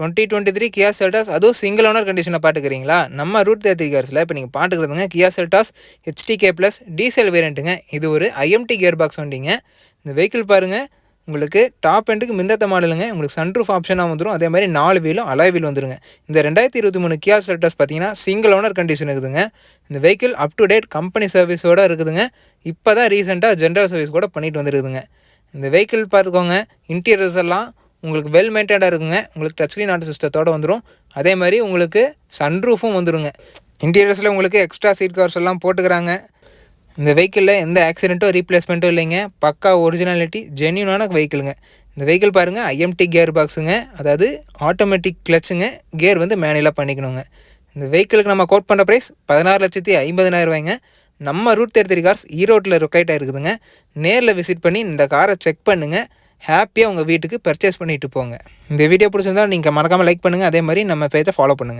2023 Kia Seltos அதுவும் single owner கண்டிஷனில் பார்த்துக்கிறீங்களா? நம்ம ரூட் 33 கார்ஸில் இப்போ நீங்கள் பார்த்துக்கிறதுங்க Kia Seltos HTK plus diesel வேரியண்ட்டுங்க. இது ஒரு IMT கியர் பாக்ஸ் வண்டிங்க. இந்த வெஹிக்கிள் பாருங்கள், உங்களுக்கு டாப் எண்டுக்கு மிந்தத்த மாடலுங்க. உங்களுக்கு சன்ரூஃப் ஆப்ஷனாக வந்துடும். அதே மாதிரி 4 வீலும் அலாய் வீல் வந்துருங்க. இந்த 2023 கியா செல்டாஸ் பார்த்தீங்கன்னா சிங்கிள் ஓனர் கண்டிஷன் இருக்குதுங்க. இந்த vehicle up to date company சர்வீஸோடு இருக்குதுங்க. இப்போ தான் ரீசெண்டாக ஜென்ரல் சர்வீஸ் கூட பண்ணிட்டு வந்துருக்குதுங்க. இந்த வெஹிக்கிள் பார்த்துக்கோங்க, இன்டீரியர்ஸ் எல்லாம் உங்களுக்கு வெல் மெயின்டைனாக இருக்குங்க. உங்களுக்கு டச் ஸ்க்ரீன் ஆட்டோ சிஸ்டத்தோடு வந்துடும். அதே மாதிரி உங்களுக்கு சன்ரூஃபும் வந்துடுங்க. இன்டீரியர்ஸில் உங்களுக்கு எக்ஸ்ட்ரா சீட் கவர்ஸ் எல்லாம் போட்டுக்கிறாங்க. இந்த வெஹிக்கிளில் எந்த ஆக்சிடென்ட்டும் ரீப்ளேஸ்மெண்ட்டும் இல்லைங்க. பக்கா ஒரிஜினாலிட்டி ஜென்யூனான வெஹிக்கிளுங்க. இந்த வெஹிக்கிள் பாருங்கள், IMT கியர் பாக்ஸுங்க. அதாவது ஆட்டோமேட்டிக் கிளச்சுங்க. கியர் வந்து மேனுவலாக பண்ணிக்கணுங்க. இந்த வெஹிக்கிளுக்கு நம்ம கோட் பண்ணுற ப்ரைஸ் 16,50,000 ரூபாய்ங்க. நம்ம ரூட் 33 கார்ஸ் ஈரோட்டில் லொக்கேட் ஆகிருக்குதுங்க. நேரில் விசிட் பண்ணி இந்த காரை செக் பண்ணுங்கள். ஹாப்பியாக உங்கள் வீட்டுக்கு பர்ச்சேஸ் பண்ணிட்டு போங்க. இந்த வீடியோ பிடிச்சிருந்தால் நீங்கள் மறக்காமல் லைக் பண்ணுங்கள். அதே மாதிரி நம்ம பேஜை ஃபாலோ பண்ணுங்கள்.